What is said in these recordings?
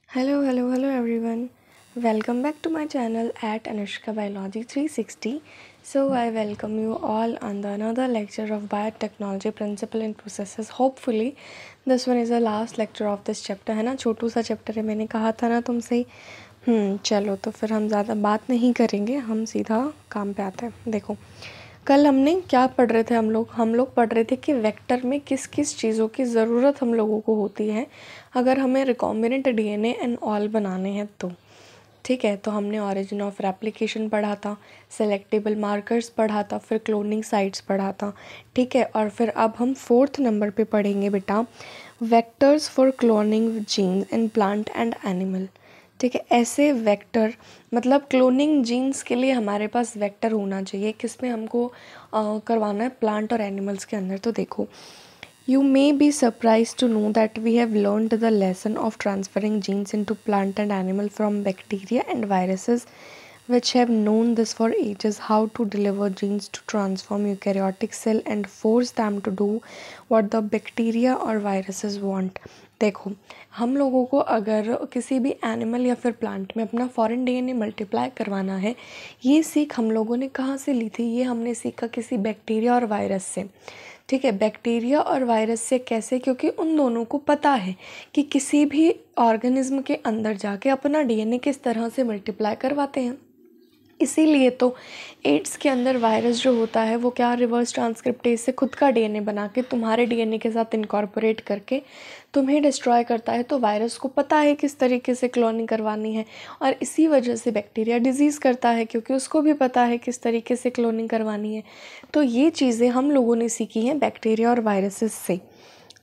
Hello, hello, hello everyone. Welcome back to my channel at Anushka Biology 360. So I welcome you all on the another lecture of biotechnology principle and processes. Hopefully this one is the last lecture of this chapter है ना, छोटू सा chapter है, मैंने कहा था ना तुमसे। चलो तो फिर हम ज़्यादा बात नहीं करेंगे, हम सीधा काम पे आते हैं। देखो कल हमने क्या पढ़ रहे थे, हम लोग पढ़ रहे थे कि वेक्टर में किस किस चीज़ों की ज़रूरत हम लोगों को होती है अगर हमें रिकॉम्बिनेंट डीएनए एंड ऑल बनाने हैं तो। ठीक है, तो हमने ऑरिजिन ऑफ रेप्लिकेशन पढ़ा था, सेलेक्टेबल मार्कर्स पढ़ा था, फिर क्लोनिंग साइट्स पढ़ा था। ठीक है, और फिर अब हम 4th नंबर पे पढ़ेंगे बेटा vectors for cloning genes in plant and animal. ठीक है, ऐसे वेक्टर मतलब क्लोनिंग जीन्स के लिए हमारे पास वेक्टर होना चाहिए, किसमें हमको करवाना है, प्लांट और एनिमल्स के अंदर। तो देखो You may be surprised to know that we have learned the lesson of transferring genes into plant and animal from bacteria and viruses, which have known this for ages, how to deliver genes to transform eukaryotic cell and force them to do what the bacteria or viruses want. देखो हम लोगों को अगर किसी भी animal या फिर plant में अपना फॉरेन डीएनए मल्टीप्लाई करवाना है, ये सीख हम लोगों ने कहाँ से ली थी? ये हमने सीखा किसी बैक्टीरिया और वायरस से। ठीक है, बैक्टीरिया और वायरस से कैसे? क्योंकि उन दोनों को पता है कि किसी भी ऑर्गेनिज्म के अंदर जाके अपना डीएनए किस तरह से मल्टीप्लाई करवाते हैं। इसीलिए तो एड्स के अंदर वायरस जो होता है वो क्या रिवर्स ट्रांसक्रिप्टेज से खुद का डीएनए बना के तुम्हारे डीएनए के साथ इनकॉर्पोरेट करके तुम्हें डिस्ट्रॉय करता है। तो वायरस को पता है किस तरीके से क्लोनिंग करवानी है, और इसी वजह से बैक्टीरिया डिजीज़ करता है क्योंकि उसको भी पता है किस तरीके से क्लोनिंग करवानी है। तो ये चीज़ें हम लोगों ने सीखी हैं बैक्टीरिया और वायरसेस से।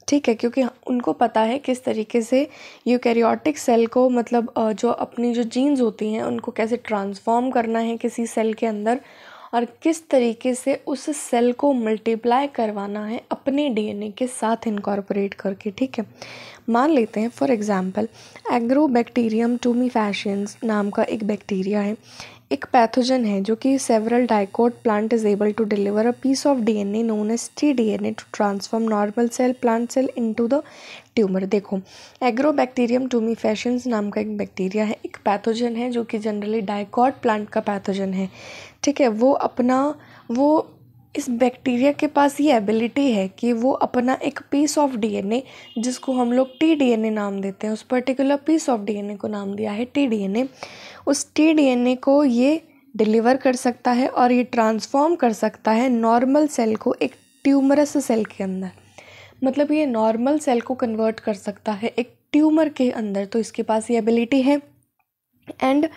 ठीक है, क्योंकि उनको पता है किस तरीके से यूकैरियोटिक सेल को मतलब जो अपनी जो जीन्स होती हैं उनको कैसे ट्रांसफॉर्म करना है किसी सेल के अंदर, और किस तरीके से उस सेल को मल्टीप्लाई करवाना है अपने डीएनए के साथ इनकॉर्पोरेट करके। ठीक है, मान लेते हैं फॉर एग्जांपल एग्रोबैक्टीरियम टूमीफैशियंस नाम का एक बैक्टीरिया है, एक पैथोजन है जो कि several dicot plant is able to deliver a piece of DNA known as T DNA to transform normal cell plant cell into the tumour. देखो एग्रोबैक्टीरियम टूमीफैशियंस नाम का एक बैक्टीरिया है, एक पैथोजन है जो कि जनरली डाइकोट प्लांट का पैथोजन है। ठीक है, वो इस बैक्टीरिया के पास ये एबिलिटी है कि वो अपना एक पीस ऑफ डीएनए जिसको हम लोग टीडीएनए नाम देते हैं, उस पर्टिकुलर पीस ऑफ डीएनए को नाम दिया है टीडीएनए, उस टीडीएनए को ये डिलीवर कर सकता है और ये ट्रांसफॉर्म कर सकता है नॉर्मल सेल को एक ट्यूमरस सेल के अंदर। मतलब ये नॉर्मल सेल को कन्वर्ट कर सकता है एक ट्यूमर के अंदर, तो इसके पास ये एबिलिटी है। And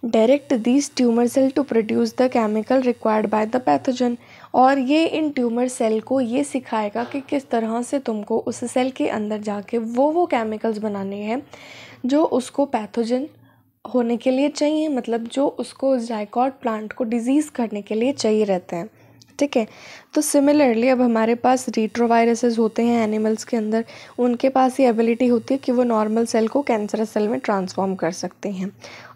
direct this tumour cell to produce the chemical required by the pathogen, और ये इन ट्यूमर सेल को ये सिखाएगा कि किस तरह से तुमको उस सेल के अंदर जाके वो केमिकल्स बनाने हैं जो उसको पैथोजन होने के लिए चाहिए, मतलब जो उसको जाइकोट प्लांट को डिजीज़ करने के लिए चाहिए रहते हैं। ठीक है, तो सिमिलरली अब हमारे पास रिट्रोवायरसेस होते हैं एनिमल्स के अंदर, उनके पास ये एबिलिटी होती है कि वो नॉर्मल सेल को कैंसरस सेल में ट्रांसफॉर्म कर सकते हैं।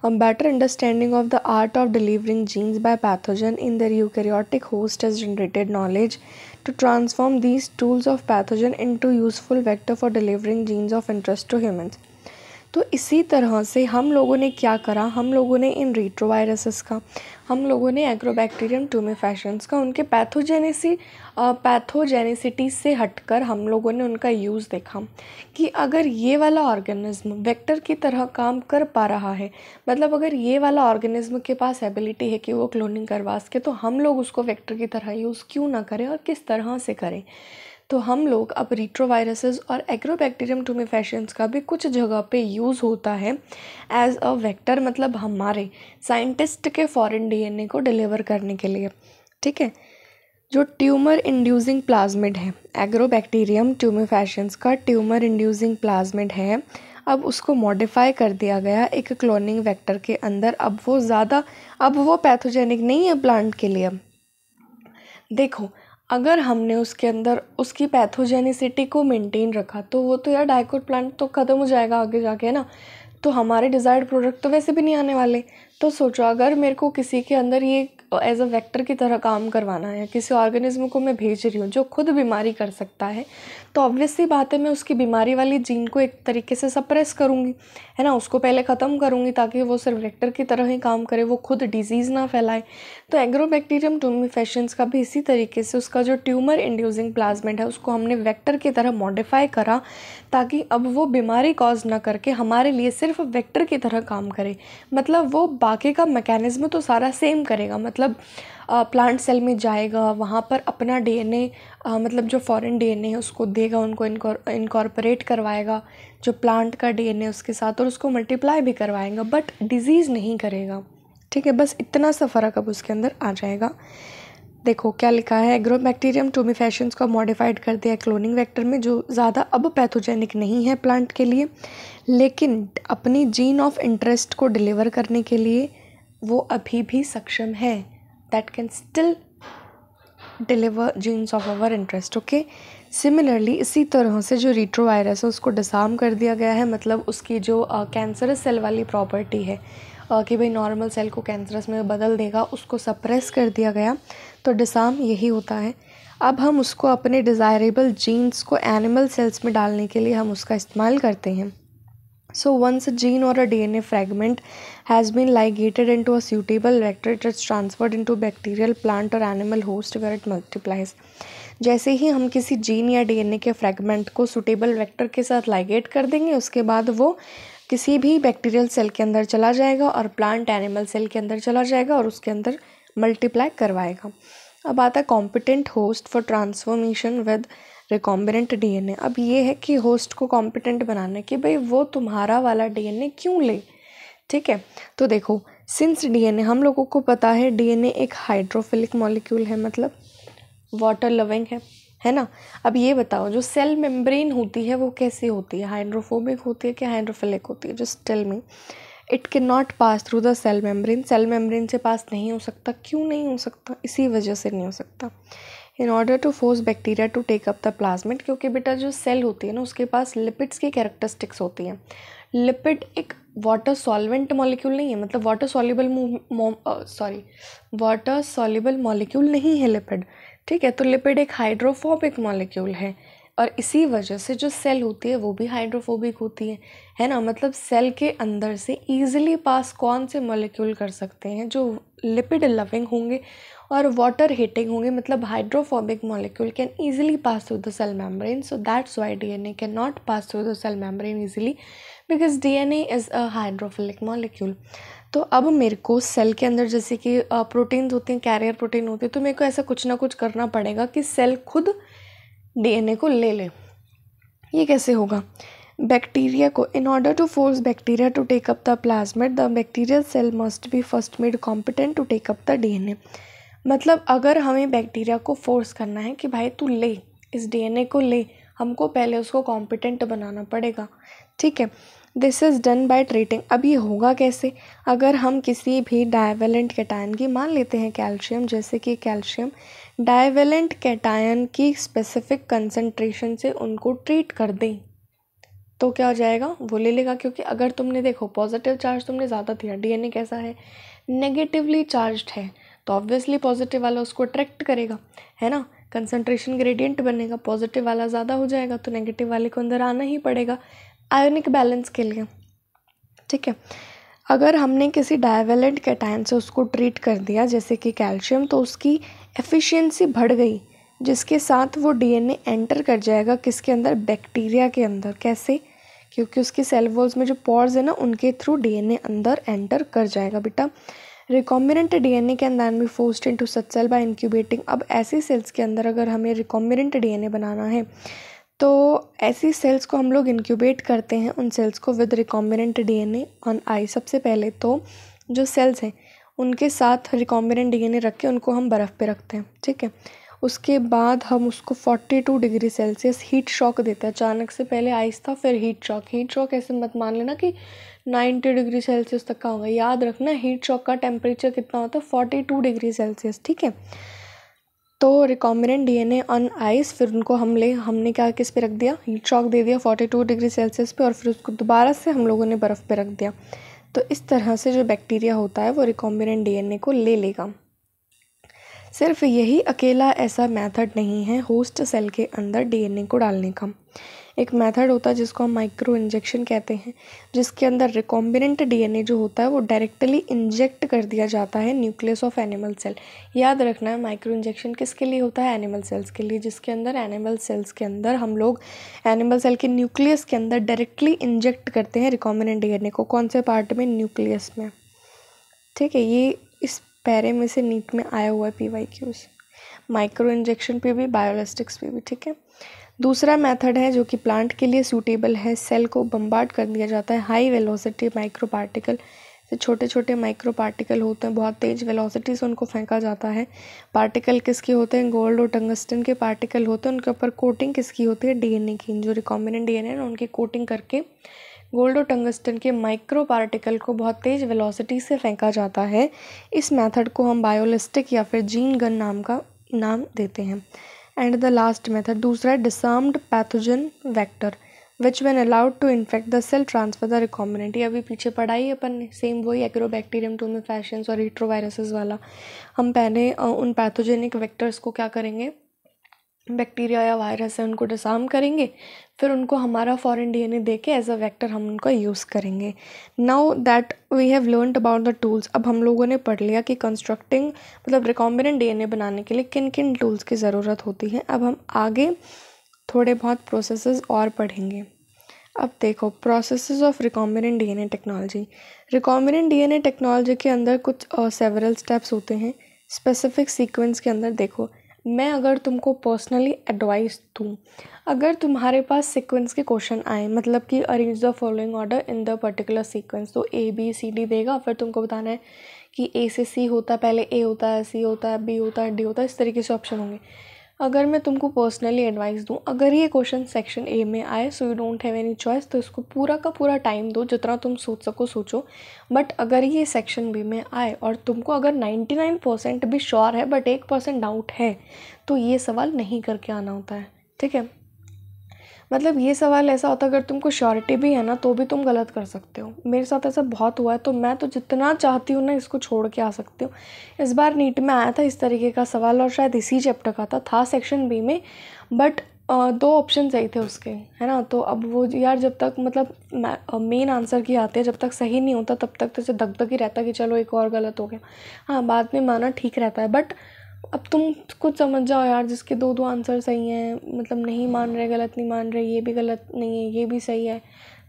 Better understanding of the art of delivering genes by pathogen in their eukaryotic host has generated knowledge to transform these tools of pathogen into useful vector for delivering genes of interest to humans. तो इसी तरह से हम लोगों ने क्या करा, हम लोगों ने इन रिट्रोवायरसेस का, हम लोगों ने एग्रोबैक्टीरियम टूमीफैशियंस का, उनके पैथोजेनिसिटी से हटकर हम लोगों ने उनका यूज़ देखा कि अगर ये वाला ऑर्गेनिज्म वेक्टर की तरह काम कर पा रहा है, मतलब अगर ये वाला ऑर्गेनिज्म के पास एबिलिटी है कि वो क्लोनिंग करवा सके, तो हम लोग उसको वेक्टर की तरह यूज़ क्यों ना करें और किस तरह से करें। तो हम लोग अब रिट्रोवायरसेस और एग्रोबैक्टीरियम टूमीफैशियंस का भी कुछ जगह पे यूज़ होता है एज अ वेक्टर, मतलब हमारे साइंटिस्ट के फॉरेन डीएनए को डिलीवर करने के लिए। ठीक है, जो ट्यूमर इंड्यूसिंग प्लाज्मिड है, एग्रोबैक्टीरियम टूमीफैशियंस का ट्यूमर इंड्यूसिंग प्लाज्मिड है, अब उसको मॉडिफाई कर दिया गया एक क्लोनिंग वेक्टर के अंदर। अब वो पैथोजेनिक नहीं है प्लांट के लिए। देखो अगर हमने उसके अंदर उसकी पैथोजेनिसिटी को मेंटेन रखा तो वो तो यार डाइकोट प्लांट तो ख़त्म हो जाएगा आगे जाके, है ना, तो हमारे डिज़ायर्ड प्रोडक्ट तो वैसे भी नहीं आने वाले। तो सोचो अगर मेरे को किसी के अंदर ये एज अ वेक्टर की तरह काम करवाना है, किसी ऑर्गेनिज्म को मैं भेज रही हूँ जो खुद बीमारी कर सकता है, तो ऑब्वियस सी बात है मैं उसकी बीमारी वाली जीन को एक तरीके से सप्रेस करूँगी, है ना, उसको पहले ख़त्म करूँगी ताकि वो सिर्फ वेक्टर की तरह ही काम करे, वो खुद डिजीज़ ना फैलाए। तो एग्रोबैक्टीरियम टुमेफिशंस का भी इसी तरीके से उसका जो ट्यूमर इंड्यूसिंग प्लाज्मिड है उसको हमने वेक्टर की तरह मॉडिफाई करा ताकि अब वो बीमारी कॉज ना करके हमारे लिए सिर्फ वेक्टर की तरह काम करे। मतलब वो बाकी का मैकेनिज्म तो सारा सेम करेगा, मतलब प्लांट सेल में जाएगा, वहाँ पर अपना डीएनए मतलब जो फॉरेन डीएनए है उसको देगा, उनको इनकॉर्पोरेट करवाएगा जो प्लांट का डीएनए उसके साथ, और उसको मल्टीप्लाई भी करवाएगा, बट डिजीज़ नहीं करेगा। ठीक है, बस इतना सा फ़र्क अब उसके अंदर आ जाएगा। देखो क्या लिखा है, एग्रोबैक्टीरियम टुमेफिशंस को मॉडिफाइड कर दिया क्लोनिंग वेक्टर में, जो ज़्यादा अब पैथोजेनिक नहीं है प्लांट के लिए, लेकिन अपनी जीन ऑफ इंटरेस्ट को डिलीवर करने के लिए वो अभी भी सक्षम है, that can still deliver genes of our interest. Okay, similarly इसी तरह से जो रेट्रोवायरस है उसको डिसार्म कर दिया गया है, मतलब उसकी जो कैंसरस सेल वाली प्रॉपर्टी है कि भाई नॉर्मल सेल को कैंसरस में बदल देगा, उसको सप्रेस कर दिया गया। तो डिसार्म यही होता है। अब हम उसको अपने डिज़ायरेबल जीन्स को एनिमल सेल्स में डालने के लिए हम उसका इस्तेमाल करते हैं। So once a gene or a DNA fragment has been ligated into a suitable vector, it is transferred into bacterial, plant or animal host where it multiplies. जैसे ही हम किसी जीन या डीएनए के फ्रैगमेंट को सुटेबल वेक्टर के साथ ligate कर देंगे, उसके बाद वो किसी भी बैक्टीरियल सेल के अंदर चला जाएगा और प्लांट एनिमल सेल के अंदर चला जाएगा और उसके अंदर मल्टीप्लाई करवाएगा। अब आता है competent host for transformation with recombinant DNA. अब ये है कि होस्ट को कॉम्पिटेंट बनाना कि भाई वो तुम्हारा वाला डीएनए क्यों ले। ठीक है, तो देखो सिंस डीएनए हम लोगों को पता है डीएनए एक हाइड्रोफिलिक मॉलिक्यूल है, मतलब वाटर लविंग है ना। अब ये बताओ जो सेल मेम्ब्रेन होती है वो कैसी होती है, हाइड्रोफोबिक होती है कि हाइड्रोफिलिक होती है? Just tell me. It can not pass through the cell membrane, cell membrane से पास नहीं हो सकता। क्यों नहीं हो सकता? इसी वजह से नहीं हो सकता, in order to force bacteria to take up the plasmid, क्योंकि बेटा जो सेल होती है ना उसके पास लिपिड्स की कैरेक्टरिस्टिक्स होती हैं। लिपिड एक वाटर सॉल्वेंट मॉलिक्यूल नहीं है, मतलब वाटर सॉल्युबल मॉलिक्यूल नहीं है लिपिड। ठीक है, तो लिपिड एक हाइड्रोफोबिक मॉलिक्यूल है और इसी वजह से जो सेल होती है वो भी हाइड्रोफोबिक होती है ना। मतलब सेल के अंदर से ईजिली पास कौन से मॉलिक्यूल कर सकते हैं? जो लिपिड लविंग होंगे और वाटर हीटिंग होंगे, मतलब hydrophobic molecule can easily pass through the cell membrane. So that's why DNA can not pass through the cell membrane easily because DNA is a hydrophilic molecule. तो अब मेरे को cell के अंदर जैसे कि प्रोटीन्स होते हैं, कैरियर प्रोटीन होते हैं, तो मेरे को ऐसा कुछ ना कुछ करना पड़ेगा कि सेल खुद डीएनए को ले ले। ये कैसे होगा? बैक्टीरिया को, in order to force bacteria to take up the plasmid, the bacterial cell must be first made competent to take up the DNA. मतलब अगर हमें बैक्टीरिया को फोर्स करना है कि भाई तू ले इस डीएनए को ले, हमको पहले उसको कॉम्पिटेंट बनाना पड़ेगा। ठीक है, this is done by treating. अब ये होगा कैसे? अगर हम किसी भी डाइवेलेंट कैटायन की, मान लेते हैं कैल्शियम, जैसे कि कैल्शियम डाइवेलेंट कैटायन की स्पेसिफिक कंसंट्रेशन से उनको ट्रीट कर दें तो क्या हो जाएगा? वो ले लेगा। क्योंकि अगर तुमने देखो पॉजिटिव चार्ज तुमने ज़्यादा दिया, डीएनए कैसा है? नेगेटिवली चार्ज्ड है, तो ऑब्वियसली पॉजिटिव वाला उसको अट्रैक्ट करेगा, है ना। कंसंट्रेशन ग्रेडियंट बनेगा, पॉजिटिव वाला ज़्यादा हो जाएगा तो नेगेटिव वाले को अंदर आना ही पड़ेगा आयोनिक बैलेंस के लिए। ठीक है, अगर हमने किसी डाइवेलेंट कैटायन से उसको ट्रीट कर दिया जैसे कि कैल्शियम, तो उसकी एफिशिएंसी बढ़ गई, जिसके साथ वो डीएनए एंटर कर जाएगा किसके अंदर? बैक्टीरिया के अंदर। कैसे? क्योंकि उसकी सेल वॉल्स में जो पॉर्स है ना उनके थ्रू डीएनए अंदर एंटर कर जाएगा बेटा। Recombinant DNA can then be forced into such cell by incubating. अब ऐसी सेल्स के अंदर अगर हमें रिकॉम्बिनेंट डीएनए बनाना है तो ऐसी सेल्स को हम लोग इंक्यूबेट करते हैं, उन सेल्स को with recombinant DNA on I. सबसे पहले तो जो सेल्स हैं उनके साथ रिकॉम्बिनेंट डीएनए रख के उनको हम बर्फ़ पे रखते हैं। ठीक है, उसके बाद हम उसको 42 डिग्री सेल्सियस हीट शॉक देते हैं। अचानक से पहले आहिस्ता फिर हीट शॉक। हीट शॉक ऐसे मत मान लेना कि 90 डिग्री सेल्सियस तक का होगा, याद रखना हीट शॉक का टेम्परेचर कितना होता है? 42 डिग्री सेल्सियस। ठीक है, तो रिकॉम्बिनेंट डीएनए ऑन आइस, फिर उनको हमने क्या किस पे रख दिया? हीट शॉक दे दिया 42 डिग्री सेल्सियस पे, और फिर उसको दोबारा से हम लोगों ने बर्फ़ पे रख दिया। तो इस तरह से जो बैक्टीरिया होता है वो रिकॉम्बिनेंट डीएनए को ले लेगा। सिर्फ यही अकेला ऐसा मेथड नहीं है होस्ट सेल के अंदर डीएनए को डालने का। एक मेथड होता है जिसको हम माइक्रो इंजेक्शन कहते हैं, जिसके अंदर रिकॉम्बिनेंट डीएनए जो होता है वो डायरेक्टली इंजेक्ट कर दिया जाता है न्यूक्लियस ऑफ एनिमल सेल। याद रखना है माइक्रो इंजेक्शन किसके लिए होता है? एनिमल सेल्स के लिए, जिसके अंदर एनिमल सेल्स के अंदर हम लोग एनिमल सेल के न्यूक्लियस के अंदर डायरेक्टली इंजेक्ट करते हैं रिकॉम्बिनेंट डीएनए को। कौन से पार्ट में? न्यूक्लियस में। ठीक है, ये इस पैरे में से नीट में आया हुआ है PYQs, माइक्रो इंजेक्शन पे भी, बायोलिस्टिक्स पे भी। ठीक है, दूसरा मेथड है जो कि प्लांट के लिए सूटेबल है, सेल को बम्बार्ड कर दिया जाता है हाई वेलोसिटी माइक्रो पार्टिकल से। छोटे छोटे माइक्रो पार्टिकल होते हैं, बहुत तेज़ वेलोसिटी से उनको फेंका जाता है। पार्टिकल किसके होते हैं? गोल्ड और टंगस्टन के पार्टिकल होते हैं। उनके ऊपर कोटिंग किसकी होती है? डीएनए की। जो रिकॉम्बिनेंट डीएनए है ना, उनकी कोटिंग करके गोल्ड और टंगस्टन के माइक्रो पार्टिकल को बहुत तेज़ वेलोसिटी से फेंका जाता है। इस मेथड को हम बायोलिस्टिक या फिर जीन गन नाम देते हैं। एंड द लास्ट मेथड दूसरा है disarmed pathogen vector which when allowed to infect the cell transfer the recombinant. ये अभी पीछे पढ़ा ही अपन ने, सेम वही एग्रोबैक्टीरियम टूमेफैशियंस और रिट्रोवायरसेस वाला। हम पहले उन पैथोजेनिक वेक्टर्स को क्या करेंगे, बैक्टीरिया या वायरस है उनको डिसआर्म करेंगे, फिर उनको हमारा फॉरेन डीएनए दे के एज अ वेक्टर हम उनको यूज़ करेंगे। Now that we have learned about the tools, अब हम लोगों ने पढ़ लिया कि कंस्ट्रक्टिंग मतलब रिकॉम्बिनेंट डीएनए बनाने के लिए किन किन टूल्स की ज़रूरत होती है। अब हम आगे थोड़े बहुत प्रोसेसेस और पढ़ेंगे। अब देखो processes of recombinant DNA technology. Recombinant DNA technology के अंदर कुछ सेवरल स्टेप्स होते हैं स्पेसिफिक सीक्वेंस के अंदर। देखो, मैं अगर तुमको पर्सनली एडवाइस दूँ, अगर तुम्हारे पास सीक्वेंस के क्वेश्चन आए, मतलब कि arrange the following order in the particular sequence, तो ABCD देगा, फिर तुमको बताना है कि A से C होता है, पहले A होता है, C होता है, B होता है, D होता है, इस तरीके से ऑप्शन होंगे। अगर मैं तुमको पर्सनली एडवाइस दूँ, अगर ये क्वेश्चन सेक्शन A में आए so you don't have any choice, तो इसको पूरा का पूरा टाइम दो, जितना तुम सोच सको सोचो। बट अगर ये सेक्शन B में आए और तुमको अगर 99% भी श्योर है बट 1% डाउट है, तो ये सवाल नहीं करके आना होता है। ठीक है, मतलब ये सवाल ऐसा होता है अगर तुमको श्योरिटी भी है ना तो भी तुम गलत कर सकते हो। मेरे साथ ऐसा बहुत हुआ है, तो मैं तो जितना चाहती हूँ ना इसको छोड़ के आ सकती हूँ। इस बार नीट में आया था इस तरीके का सवाल और शायद इसी चैप्टर का था सेक्शन B में, बट 2 ऑप्शन सही थे उसके, है ना। तो अब वो यार जब तक मतलब मेन आंसर की आते हैं, जब तक सही नहीं होता तब तक तो ऐसे धक ही रहता है कि चलो एक और गलत हो गया। हाँ, बाद में माना ठीक रहता है, बट अब तुम कुछ समझ जाओ यार, जिसके 2 आंसर सही हैं, मतलब नहीं मान रहे, गलत नहीं मान रहे, ये भी गलत नहीं है, ये भी सही है,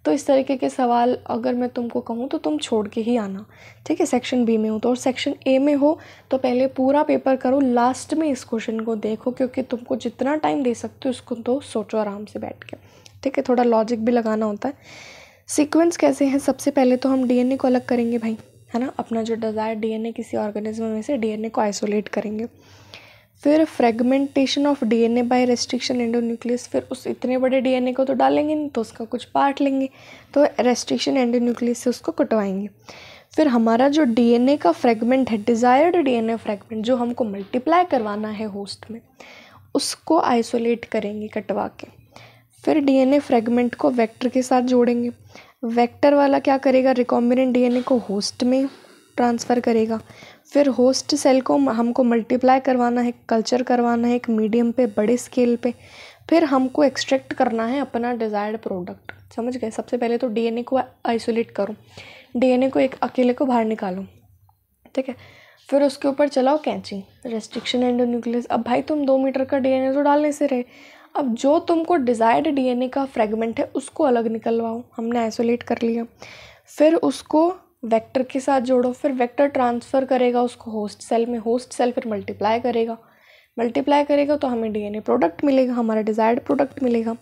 तो इस तरीके के सवाल अगर मैं तुमको कहूँ तो तुम छोड़ के ही आना। ठीक है, सेक्शन B में हो तो, और सेक्शन A में हो तो पहले पूरा पेपर करो, लास्ट में इस क्वेश्चन को देखो, क्योंकि तुमको जितना टाइम दे सकते हो इसको तो सोचो आराम से बैठ के। ठीक है, थोड़ा लॉजिक भी लगाना होता है। सीक्वेंस कैसे हैं? सबसे पहले तो हम डीएनए को अलग करेंगे भाई, है ना। अपना जो डिज़ायर्ड डीएनए किसी ऑर्गेनिज्म में से डीएनए को आइसोलेट करेंगे। फिर fragmentation of DNA by restriction endonuclease, फिर उस इतने बड़े डीएनए को तो डालेंगे नहीं, तो उसका कुछ पार्ट लेंगे, तो रेस्ट्रिक्शन एंडोन्यूक्लियस से उसको कटवाएंगे। फिर हमारा जो डीएनए का फ्रेगमेंट है, डिज़ायर्ड डीएनए फ्रेगमेंट जो हमको मल्टीप्लाई करवाना है होस्ट में, उसको आइसोलेट करेंगे कटवा के। फिर डीएनए फ्रेगमेंट को वेक्टर के साथ जोड़ेंगे। वेक्टर वाला क्या करेगा? रिकॉम्बिनेंट डीएनए को होस्ट में ट्रांसफ़र करेगा। फिर होस्ट सेल को हमको मल्टीप्लाई करवाना है, कल्चर करवाना है एक मीडियम पे, बड़े स्केल पे। फिर हमको एक्सट्रैक्ट करना है अपना डिज़ायर्ड प्रोडक्ट। समझ गए? सबसे पहले तो डीएनए को आइसोलेट करो, डीएनए को एक अकेले को बाहर निकालो। ठीक है, फिर उसके ऊपर चलाओ कैंची, रेस्ट्रिक्शन एंडोन्यूक्लियस। अब भाई तुम 2 मीटर का डीएनए तो डालने से रहे, अब जो तुमको डिज़ायर्ड डीएनए का फ्रेगमेंट है उसको अलग निकलवाओ, हमने आइसोलेट कर लिया। फिर उसको वेक्टर के साथ जोड़ो, फिर वेक्टर ट्रांसफ़र करेगा उसको होस्ट सेल में, होस्ट सेल फिर मल्टीप्लाई करेगा तो हमें डीएनए प्रोडक्ट मिलेगा, हमारा डिज़ायर्ड प्रोडक्ट मिलेगा।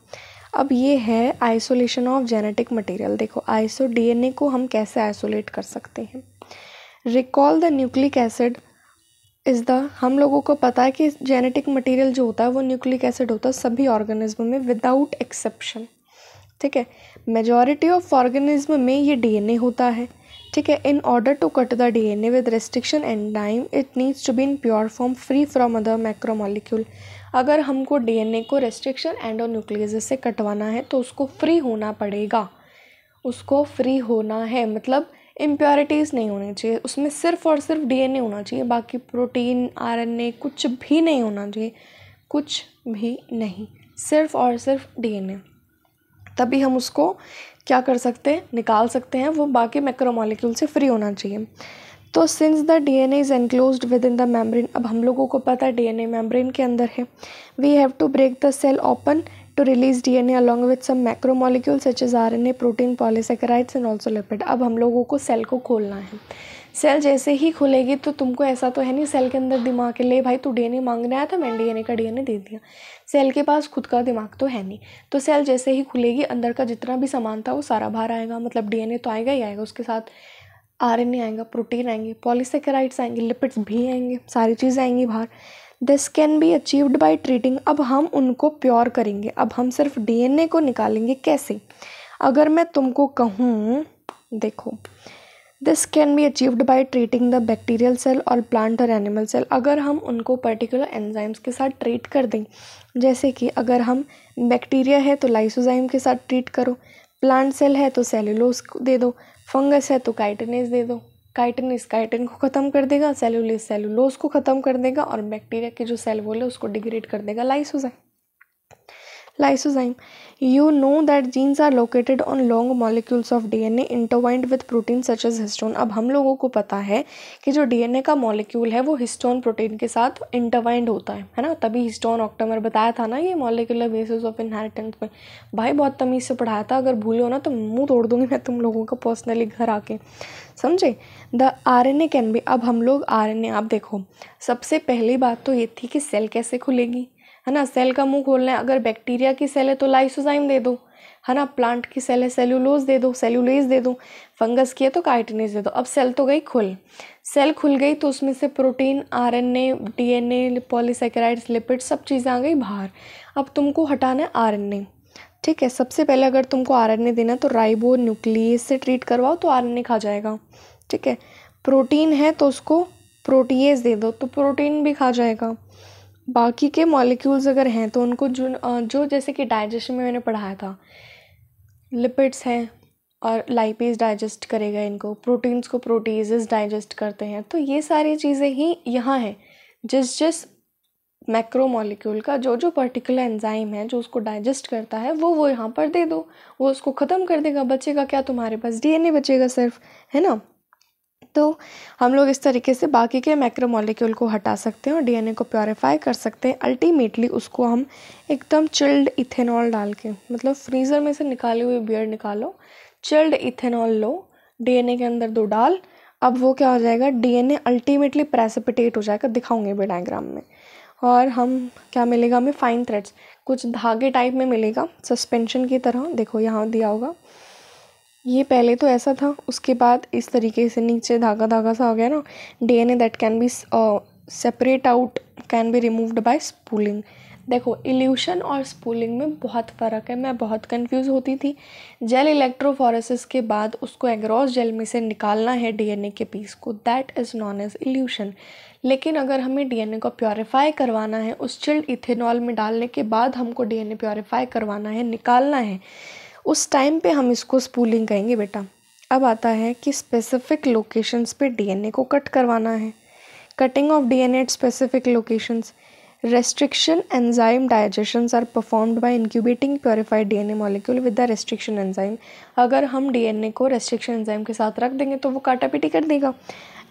अब ये है आइसोलेशन ऑफ जेनेटिक मटेरियल। देखो डीएनए को हम कैसे आइसोलेट कर सकते हैं। Recall the nucleic acid is the, हम लोगों को पता है कि जेनेटिक मटेरियल जो होता है वो न्यूक्लिक एसिड होता है सभी ऑर्गेनिज्म में विदाउट एक्सेप्शन। ठीक है, मेजॉरिटी ऑफ ऑर्गेनिज्म में ये डीएनए होता है। ठीक है, in order to cut the DNA with restriction enzyme it needs to be in pure form free from other macromolecule. अगर हमको डीएनए को रेस्ट्रिक्शन एंडोन्यूक्लियस से कटवाना है तो उसको फ्री होना पड़ेगा, उसको फ्री होना है, मतलब इम्प्योरिटीज़ नहीं होनी चाहिए उसमें, सिर्फ और सिर्फ डीएनए होना चाहिए, बाकी प्रोटीन आरएनए कुछ भी नहीं होना चाहिए, कुछ भी नहीं, सिर्फ और सिर्फ डीएनए। तभी हम उसको क्या कर सकते हैं, निकाल सकते हैं, वो बाकी मैक्रोमोलिक्यूल से फ्री होना चाहिए। तो since the DNA is enclosed with in the membrane, अब हम लोगों को पता है डीएनए मेम्ब्रेन के अंदर है, we have to break the cell open to release DNA along with some macromolecules such as RNA, protein, polysaccharides and also lipid। अब हम लोगों को सेल को खोलना है। सेल जैसे ही खुलेगी तो तुमको ऐसा तो है नहीं सेल के अंदर दिमाग है, ले भाई तू डीएनए मांगने आया था मैंने डीएनए का डीएनए दे दिया। सेल के पास खुद का दिमाग तो है नहीं, तो सेल जैसे ही खुलेगी अंदर का जितना भी सामान था वो सारा बाहर आएगा, मतलब डीएनए तो आएगा ही आएगा, उसके साथ आरएनए आएगा, प्रोटीन आएंगे, पॉलीसेकेराइड्स आएंगे, लिपिड्स भी आएंगे, सारी चीज़ें आएंगी बाहर। This can be achieved by treating, अब हम उनको प्योर करेंगे, अब हम सिर्फ डीएनए को निकालेंगे। कैसे? अगर मैं तुमको कहूँ, देखो, this can be achieved by treating the bacterial cell और प्लांट और एनिमल सेल। अगर हम उनको पर्टिकुलर एंजाइम्स के साथ ट्रीट कर दें, जैसे कि अगर हम बैक्टीरिया है तो लाइसोजाइम के साथ ट्रीट करो, प्लांट सेल है तो सेलुलोज दे दो, फंगस है तो काइटिनेज दे दो, काइटिनेज काइटिन को ख़त्म कर देगा, सेलुलेज सेलुलोज को ख़त्म कर देगा, और बैक्टीरिया के जो सेल वॉल है उसको डिग्रेड कर देगा lysozyme. You know that genes are located on long molecules of DNA intertwined with proteins such as histone। अब हम लोगों को पता है कि जो डीएनए का मॉलिक्यूल है वो हिस्टोन प्रोटीन के साथ इंटरवाइंड होता है ना, तभी हिस्टोन ऑक्टेमर बताया था ना ये मॉलिक्यूलर बेसिस ऑफ इनहेरिटेंस में। भाई बहुत तमीज़ से पढ़ाया था, अगर भूले हो ना तो मुंह तोड़ दूंगी मैं तुम लोगों का पर्सनली घर आके, समझे। द आरएनए कैन बी, अब हम लोग आरएनए, आप देखो सबसे पहली बात तो ये थी कि सेल कैसे खुलेगी, है ना, सेल का मुंह खोलना है। अगर बैक्टीरिया की सेल है तो लाइसोजाइम दे दो, है ना, प्लांट की सेल है सेलुलोज दे दो, सेलुलेज दे दो, फंगस की है तो काइटिनेज दे दो। अब सेल तो गई खुल, सेल खुल गई तो उसमें से protein, RNA, DNA, polysaccharides, lipid सब चीज़ें आ गई बाहर। अब तुमको हटाना है आरएनए, ठीक है। सबसे पहले अगर तुमको आरएनए देना तो राइबो न्यूक्लियस से ट्रीट करवाओ तो आरएनए खा जाएगा, ठीक है। प्रोटीन है तो उसको प्रोटीएज दे दो तो प्रोटीन भी खा जाएगा। बाकी के मॉलिक्यूल्स अगर हैं तो उनको जो जैसे कि डाइजेशन में मैंने पढ़ाया था, लिपिड्स हैं और लाइपेज डाइजेस्ट करेगा इनको, प्रोटीन्स को प्रोटीजेस डाइजेस्ट करते हैं, तो ये सारी चीज़ें ही यहाँ हैं। जिस मैक्रो मॉलिक्यूल का जो पर्टिकुलर एंजाइम है जो उसको डाइजेस्ट करता है वो यहाँ पर दे दो, वो उसको ख़त्म कर देगा। बचेगा क्या तुम्हारे पास? डीएनए बचेगा सिर्फ, है ना। तो हम लोग इस तरीके से बाकी के मैक्रोमोलिक्यूल को हटा सकते हैं और डीएनए को प्योरीफाई कर सकते हैं। अल्टीमेटली उसको हम एकदम चिल्ड इथेनॉल डाल के, मतलब फ्रीज़र में से निकाली हुई बियर निकालो, चिल्ड इथेनॉल लो, डीएनए के अंदर दो डाल, अब वो क्या हो जाएगा, डीएनए अल्टीमेटली प्रेसिपिटेट हो जाएगा, दिखाऊंगे भी डायग्राम में। और हम क्या मिलेगा हमें, फाइन थ्रेड्स, कुछ धागे टाइप में मिलेगा सस्पेंशन की तरह। देखो यहाँ दिया होगा, ये पहले तो ऐसा था, उसके बाद इस तरीके से नीचे धागा धागा सा हो गया ना। DNA that can be separate out can be removed by spooling. देखो इल्यूशन और स्पूलिंग में बहुत फ़र्क है, मैं बहुत कंफ्यूज होती थी। जेल इलेक्ट्रोफोरेसिस के बाद उसको एग्रॉस जेल में से निकालना है डीएनए के पीस को, that is known as elution. लेकिन अगर हमें डीएनए को प्योरीफाई करवाना है, उस चिल्ड इथेनॉल में डालने के बाद हमको डीएनए प्योरीफाई करवाना है, निकालना है, उस टाइम पे हम इसको स्पूलिंग कहेंगे बेटा। अब आता है कि स्पेसिफिक लोकेशंस पे डीएनए को कट करवाना है, cutting of DNA at specific locations. Restriction enzyme digestions are performed by incubating purified DNA molecule with the restriction enzyme. अगर हम डीएनए को रेस्ट्रिक्शन एंजाइम के साथ रख देंगे तो वो काटापीटी कर देगा।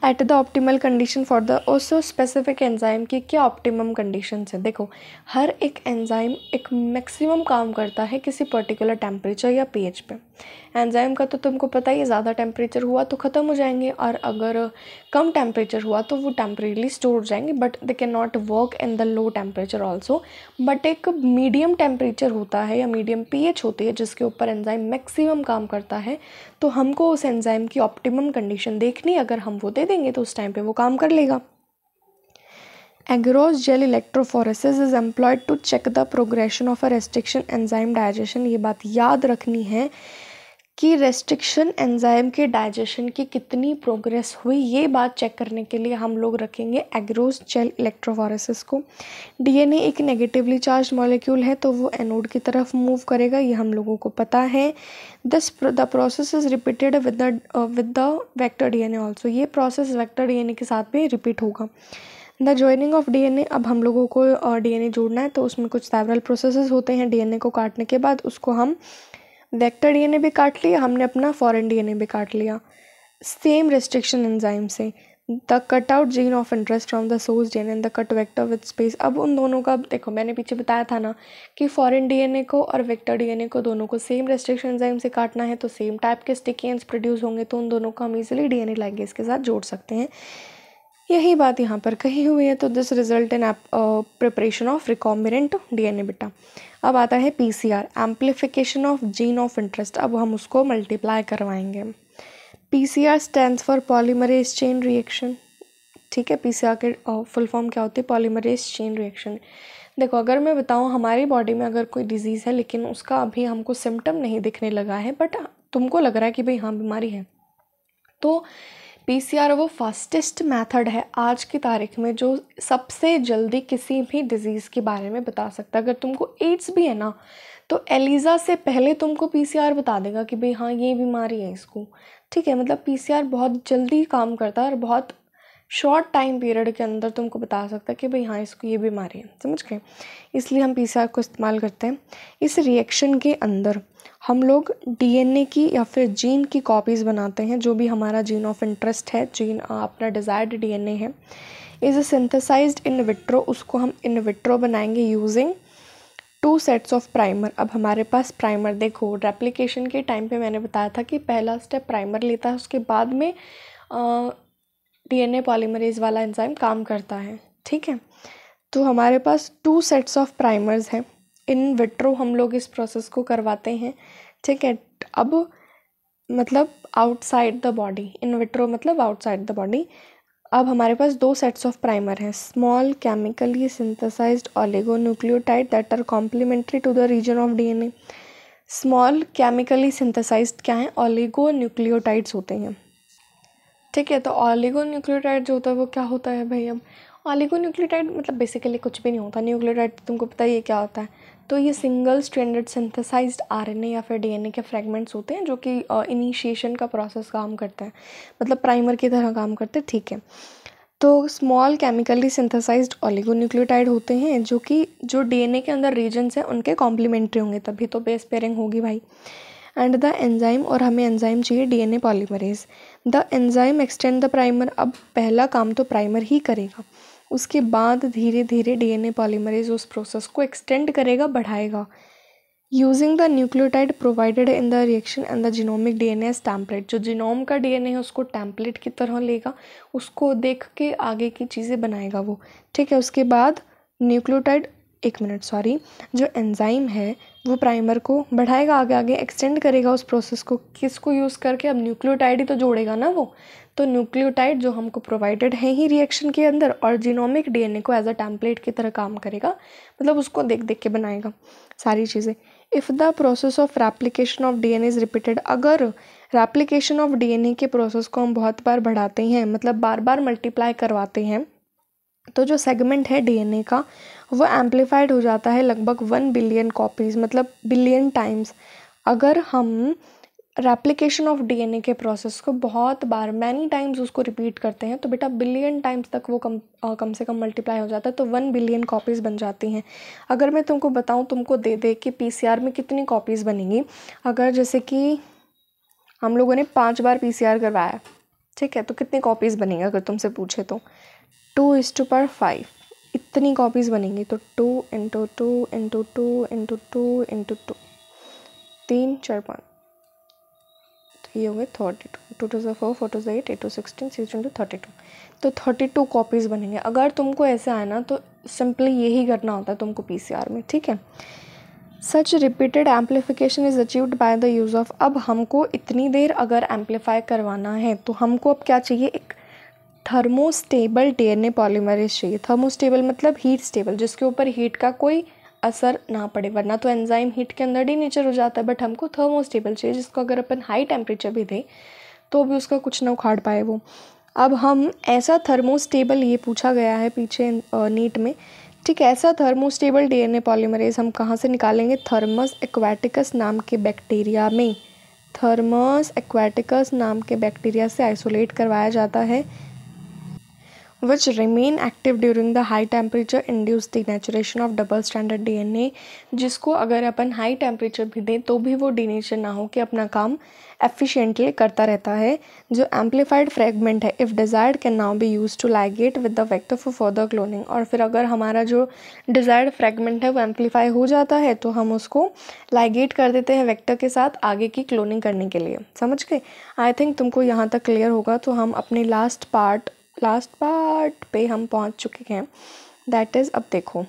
At the optimal condition for the Osho specific enzyme की क्या ऑप्टिमम कंडीशंस है। देखो हर एक एंजाइम एक मैक्सिमम काम करता है किसी पर्टिकुलर टेम्परेचर या पीएच पे। एंजाइम का तो तुमको पता ही है, ज़्यादा टेम्परेचर हुआ तो ख़त्म हो जाएंगे, और अगर कम टेम्परेचर हुआ तो वो टेम्परेरीली स्टोर हो जाएंगे, but they can not work in the low temperature also. But एक मीडियम टेम्परेचर होता है या मीडियम पीएच होती है जिसके ऊपर एंजाइम मैक्सिमम काम करता है, तो हमको उस एंजाइम की ऑप्टिमम कंडीशन देखनी, अगर हम वो दे देंगे तो उस टाइम पे वो काम कर लेगा। Agarose gel electrophoresis is employed to check the progression of a restriction enzyme digestion. ये बात याद रखनी है कि रेस्ट्रिक्शन एंजाइम के डाइजेशन की कितनी प्रोग्रेस हुई, ये बात चेक करने के लिए हम लोग रखेंगे एग्रोस जेल इलेक्ट्रोफोरेसिस को। डीएनए एक नेगेटिवली चार्ज मॉलिक्यूल है तो वो एनोड की तरफ मूव करेगा, ये हम लोगों को पता है। The process is repeated with the vector DNA also, ये प्रोसेस वेक्टर डीएनए के साथ भी रिपीट होगा। द जॉइनिंग ऑफ डीएनए, अब हम लोगों को डीएनए जोड़ना है तो उसमें कुछ सेवरल प्रोसेसेस होते हैं। डीएनए को काटने के बाद उसको हम वेक्टर डीएनए भी काट लिया हमने, अपना फॉरेन डीएनए भी काट लिया सेम रेस्ट्रिक्शन एंजाइम से। The cut out gene of interest from the source DNA and the cut vector with space. अब उन दोनों का देखो, मैंने पीछे बताया था ना कि फॉरेन डीएनए को और वेक्टर डीएनए को दोनों को सेम रेस्ट्रिक्शन एंजाइम से काटना है तो सेम टाइप के स्टिकी एंड्स प्रोड्यूस होंगे, तो उन दोनों को हम इजीली डीएनए लाइगेज के साथ जोड़ सकते हैं। यही बात यहाँ पर कही हुई है। तो this result in preparation of recombinant DNA बेटा। अब आता है PCR, amplification of gene of interest. अब हम उसको मल्टीप्लाई करवाएंगे। PCR stands for polymerase chain reaction, ठीक है। पीसीआर के फुल फॉर्म क्या होती है? Polymerase chain reaction. देखो, अगर मैं बताऊँ हमारी बॉडी में अगर कोई डिजीज़ है लेकिन उसका अभी हमको सिम्टम नहीं दिखने लगा है, बट तुमको लग रहा है कि भाई हाँ बीमारी है, तो पीसीआर वो फास्टेस्ट मेथड है आज की तारीख में जो सबसे जल्दी किसी भी डिज़ीज़ के बारे में बता सकता है। अगर तुमको एड्स भी है ना तो एलिजा से पहले तुमको पीसीआर बता देगा कि भाई हाँ ये बीमारी है इसको, ठीक है। मतलब पीसीआर बहुत जल्दी काम करता है और बहुत शॉर्ट टाइम पीरियड के अंदर तुमको बता सकता है कि भाई हाँ इसको ये बीमारी है, समझ गए। इसलिए हम पीसीआर को इस्तेमाल करते हैं। इस रिएक्शन के अंदर हम लोग डीएनए की या फिर जीन की कॉपीज़ बनाते हैं, जो भी हमारा जीन ऑफ इंटरेस्ट है, जीन अपना डिज़ायर्ड डीएनए है, इज़ सिंथेसाइज्ड इन विट्रो, उसको हम इन विट्रो बनाएंगे यूजिंग 2 सेट्स ऑफ प्राइमर। अब हमारे पास प्राइमर, देखो रेप्लिकेशन के टाइम पे मैंने बताया था कि पहला स्टेप प्राइमर लेता है, उसके बाद में डीएनए पॉलीमरेज वाला एंजाइम काम करता है, ठीक है। तो हमारे पास 2 सेट्स ऑफ प्राइमर्स हैं। इन विट्रो हम लोग इस प्रोसेस को करवाते हैं, ठीक है। अब मतलब outside the body, in vitro मतलब आउटसाइड द बॉडी। अब हमारे पास 2 सेट्स ऑफ प्राइमर हैं। Small chemically synthesized oligonucleotide that are complementary to the region of DNA. Small chemically synthesized क्या है? ऑलिगोन्यूक्लियोटाइड्स होते हैं, ठीक है। तो ऑलिगोन्यूक्लियोटाइड जो होता है वो क्या होता है भाई? अब ऑलिगोन्यूक्लियोटाइड मतलब बेसिकली कुछ भी नहीं होता। न्यूक्लियोटाइड तुमको पता ही है क्या होता है। तो ये सिंगल स्ट्रैंडेड सिंथेसाइज्ड आरएनए या फिर डीएनए के फ्रेगमेंट्स होते हैं जो कि इनिशिएशन का प्रोसेस काम करता है, मतलब प्राइमर की तरह काम करते हैं, ठीक है। तो स्मॉल केमिकली सिंथेसाइज्ड ऑलिगोन्यूक्लियोटाइड होते हैं जो कि जो डीएनए के अंदर रीजन्स हैं उनके कॉम्प्लीमेंट्री होंगे, तभी तो बेस पेयरिंग होगी भाई। एंड द एंजाइम, और हमें एंजाइम चाहिए DNA polymerase. The enzyme extend the primer, अब पहला काम तो प्राइमर ही करेगा, उसके बाद धीरे धीरे डीएनए पॉलीमरेज उस प्रोसेस को एक्सटेंड करेगा, बढ़ाएगा। Using the nucleotide provided in the reaction and the genomic DNA as template, जो जीनोम का डीएनए है उसको टेम्पलेट की तरह लेगा, उसको देख के आगे की चीज़ें बनाएगा वो, ठीक है। उसके बाद न्यूक्लियोटाइड, जो एंजाइम है वो प्राइमर को बढ़ाएगा, आगे आगे एक्सटेंड करेगा उस प्रोसेस को, किसको यूज़ करके? अब न्यूक्लियोटाइड ही तो जोड़ेगा ना वो, तो न्यूक्लियोटाइड जो हमको प्रोवाइडेड है ही रिएक्शन के अंदर, और जीनोमिक डीएनए को एज अ टेम्पलेट की तरह काम करेगा, मतलब उसको देख देख के बनाएगा सारी चीज़ें। If the process of replication of DNA is repeated, अगर रेप्लिकेशन ऑफ डीएनए के प्रोसेस को हम बहुत बार बढ़ाते हैं, मतलब बार बार मल्टीप्लाई करवाते हैं, तो जो सेगमेंट है डीएनए का वो एम्पलीफाइड हो जाता है लगभग 1 बिलियन कॉपीज़, मतलब बिलियन टाइम्स। अगर हम रेप्लिकेशन ऑफ डीएनए के प्रोसेस को बहुत बार मैनी टाइम्स उसको रिपीट करते हैं तो बेटा बिलियन टाइम्स तक वो कम से कम मल्टीप्लाई हो जाता है, तो 1 बिलियन कॉपीज़ बन जाती हैं। अगर मैं तुमको बताऊं, तुमको दे दे कि पीसीआर में कितनी कॉपीज़ बनेंगी, अगर जैसे कि हम लोगों ने 5 बार पीसीआर करवाया, ठीक है, तो कितनी कॉपीज़ बनेंगी अगर तुमसे पूछे तो 2:5 इतनी कॉपीज़ बनेंगी। तो 2 × 2 × 2 × 2 × 2 3 4 5, तो ये हो गए 32, 2 2 4 4 2 8 8 2 16 6 2 32, तो 32 कॉपीज़ बनेंगे। अगर तुमको ऐसे आए ना तो सिंपली यही करना होता है तुमको पीसीआर में, ठीक है। Such repeated amplification is achieved by the use of, अब हमको इतनी देर अगर एम्पलीफाई करवाना है तो हमको अब क्या चाहिए? एक थर्मोस्टेबल डीएनए पॉलीमरेज चाहिए। थर्मोस्टेबल मतलब हीट स्टेबल, जिसके ऊपर हीट का कोई असर ना पड़े, वरना तो एंजाइम हीट के अंदर डीनेचर हो जाता है। बट हमको थर्मोस्टेबल चाहिए जिसको अगर अपन हाई टेम्परेचर भी दें तो भी उसका कुछ ना उखाड़ पाए वो। अब हम ऐसा थर्मोस्टेबल, ये पूछा गया है पीछे नीट में, ठीक है, ऐसा थर्मोस्टेबल डीएनए पॉलीमरेज हम कहाँ से निकालेंगे? थर्मस एक्वाटिकस नाम के बैक्टीरिया में, थर्मस एक्वाटिकस नाम के बैक्टीरिया से आइसोलेट करवाया जाता है, which remain active during the high temperature induce denaturation of double stranded DNA, जिसको अगर अपन हाई टेम्परेचर भी दें तो भी वो डीनेचर ना हो के अपना काम एफिशिएंटली करता रहता है। जो एम्पलीफाइड फ्रेगमेंट है if desired can now be use to ligate with the vector for further cloning, और फिर अगर हमारा जो डिज़ायर्ड फ्रेगमेंट है वो एम्पलीफाई हो जाता है तो हम उसको लाइगेट कर देते हैं वेक्टर के साथ आगे की क्लोनिंग करने के लिए। समझ गए? आई थिंक तुमको यहाँ तक क्लियर होगा। तो हम अपने लास्ट पार्ट पे हम पहुंच चुके हैं, दैट इज़, अब देखो,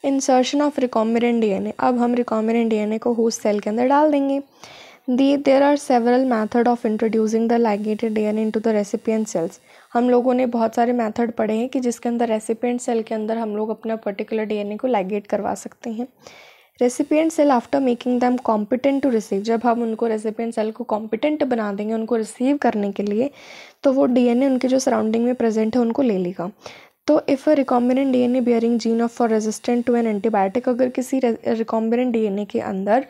इंसर्शन ऑफ रिकॉम्बिनेंट डीएनए। अब हम रिकॉम्बिनेंट डीएनए को होस्ट सेल के अंदर डाल देंगे। There are several method of introducing the ligated DNA into the recipient cells. हम लोगों ने बहुत सारे मेथड पढ़े हैं कि जिसके अंदर रेसिपिएंट सेल के अंदर हम लोग अपना पर्टिकुलर डीएनए को लाइगेट करवा सकते हैं। Recipient cell after making them competent to receive, जब हम उनको रेसिपिएंट सेल को कॉम्पिटेंट बना देंगे उनको रिसीव करने के लिए, तो वो डीएनए उनके जो सराउंडिंग में प्रेजेंट है उनको ले लेगा। तो if a recombinant DNA bearing gene of for resistant to an antibiotic, अगर किसी रिकॉम्बिनेंट डीएनए के अंदर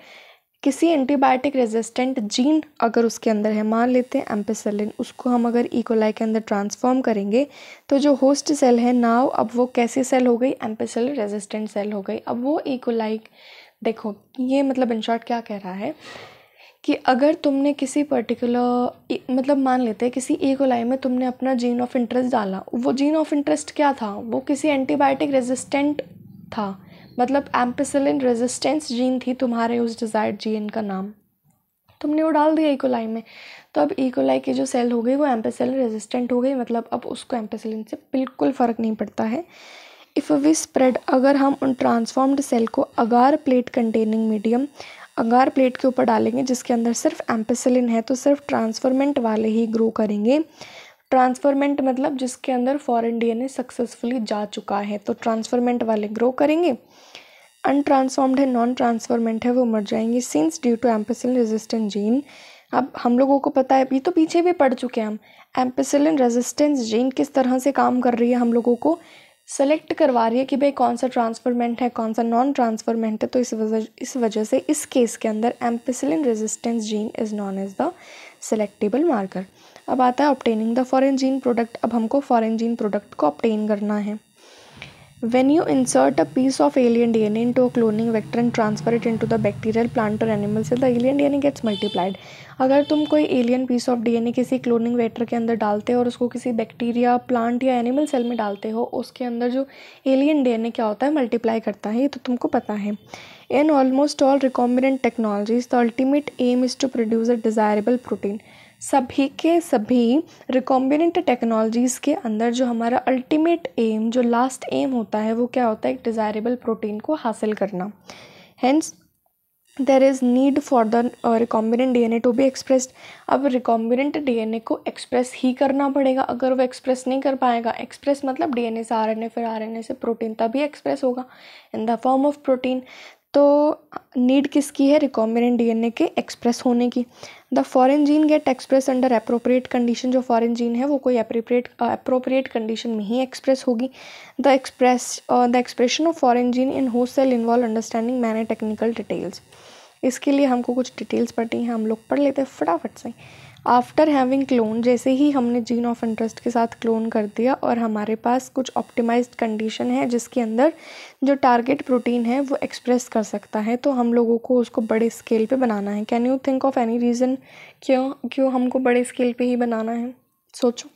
किसी एंटीबायोटिक रेजिस्टेंट जीन अगर उसके अंदर है, मान लेते हैं एम्पिसिलिन, उसको हम अगर इकोलाई के अंदर ट्रांसफॉर्म करेंगे तो जो होस्ट सेल है नाउ अब वो कैसी सेल हो गई? एम्पिसिलिन रेजिस्टेंट सेल हो गई। अब वो इकोलाई, देखो ये मतलब इन शॉर्ट क्या कह रहा है कि अगर तुमने किसी पर्टिकुलर, मतलब मान लेते हैं किसी इकोलाई में तुमने अपना जीन ऑफ इंटरेस्ट डाला, वो जीन ऑफ इंटरेस्ट क्या था? वो किसी एंटीबायोटिक रेजिस्टेंट था, मतलब एम्पिसिलिन रेजिस्टेंस जीन थी तुम्हारे उस डिजायर्ड जीन का नाम, तुमने वो डाल दिया इकोलाई में। तो अब इकोलाई की जो सेल हो गई वो एम्पिसिलिन रेजिस्टेंट हो गई, मतलब अब उसको एम्पिसिलिन से बिल्कुल फ़र्क नहीं पड़ता है। इफ़ वी स्प्रेड, अगर हम उन ट्रांसफॉर्म्ड सेल को अगार प्लेट कंटेनिंग मीडियम, अगार प्लेट के ऊपर डालेंगे जिसके अंदर सिर्फ एम्पिसिलिन है, तो सिर्फ ट्रांसफरमेंट वाले ही ग्रो करेंगे। ट्रांसफरमेंट मतलब जिसके अंदर फॉरेन डीएनए सक्सेसफुली जा चुका है, तो ट्रांसफरमेंट वाले ग्रो करेंगे। अनट्रांसफॉर्म्ड है, नॉन ट्रांसफॉर्मेंट है, वो मर जाएंगे since due to ampicillin resistant gene. अब हम लोगों को पता है, ये तो पीछे भी पढ़ चुके हैं हम, एम्पिसिलिन रेजिस्टेंस जीन किस तरह से काम कर रही है, हम लोगों को सेलेक्ट करवा रही है कि भाई कौन सा ट्रांसफरमेंट है कौन सा नॉन ट्रांसफरमेंट है। तो इस वजह से इस केस के अंदर ampicillin resistance gene is known as the selectable marker. अब आता है obtaining the foreign gene product. अब हमको फॉरेन जीन प्रोडक्ट को ऑब्टेन करना है। When you insert a piece of alien DNA into a cloning vector and transfer it into the bacterial, plant or animal cell, the alien DNA gets multiplied. अगर तुम कोई alien piece of DNA किसी cloning vector के अंदर डालते हो और उसको किसी बैक्टीरिया, प्लांट या एनिमल सेल में डालते हो, उसके अंदर जो एलियन डीएनए क्या होता है? मल्टीप्लाई करता है। ये तो तुमको पता है। In almost all recombinant technologies the ultimate aim is to produce a desirable protein. सभी के सभी रिकॉम्बिनेंट टेक्नोलॉजीज़ के अंदर जो हमारा अल्टीमेट एम, जो लास्ट एम होता है, वो क्या होता है? एक डिज़ायरेबल प्रोटीन को हासिल करना। Hence there is need for the recombinant DNA to be expressed. अब रिकॉम्बिनेंट डीएनए को एक्सप्रेस ही करना पड़ेगा। अगर वो एक्सप्रेस नहीं कर पाएगा, एक्सप्रेस मतलब डीएनए से आरएनए, फिर आरएनए से प्रोटीन, तभी एक्सप्रेस होगा in the form of protein. तो नीड किसकी है? रिकॉम्बिनेंट डीएनए के एक्सप्रेस होने की। The foreign gene get express under appropriate condition. जो फॉरेन जीन है वो कोई अप्रोप्रिएट कंडीशन में ही एक्सप्रेस होगी। The expression of foreign gene in host cell involve understanding many technical details. इसके लिए हमको कुछ डिटेल्स पढ़नी है, हम लोग पढ़ लेते हैं फटाफट से। आफ्टर हैविंग क्लोन, जैसे ही हमने जीन ऑफ इंटरेस्ट के साथ क्लोन कर दिया और हमारे पास कुछ ऑप्टिमाइज्ड कंडीशन है जिसके अंदर जो टारगेट प्रोटीन है वो एक्सप्रेस कर सकता है, तो हम लोगों को उसको बड़े स्केल पे बनाना है। Can you think of any reason क्यों हमको बड़े स्केल पे ही बनाना है? सोचो।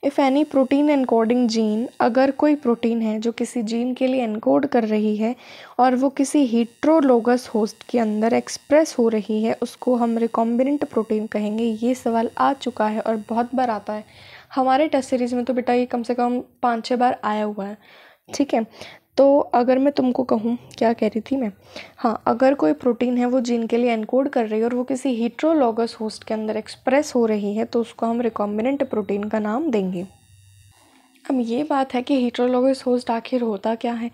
If any protein encoding gene, अगर कोई प्रोटीन है जो किसी जीन के लिए एनकोड कर रही है और वो किसी हीट्रोलोगस होस्ट के अंदर एक्सप्रेस हो रही है, उसको हम रिकॉम्बिनेंट प्रोटीन कहेंगे। ये सवाल आ चुका है और बहुत बार आता है हमारे टेस्ट सीरीज़ में, तो बेटा ये कम से कम 5-6 बार आया हुआ है। ठीक है, तो अगर मैं तुमको कहूँ, क्या कह रही थी मैं, हाँ, अगर कोई प्रोटीन है वो जीन के लिए एनकोड कर रही है और वो किसी हीट्रोलोगस होस्ट के अंदर एक्सप्रेस हो रही है, तो उसको हम रिकॉम्बिनेंट प्रोटीन का नाम देंगे। अब ये बात है कि हीट्रोलोगस होस्ट आखिर होता क्या है?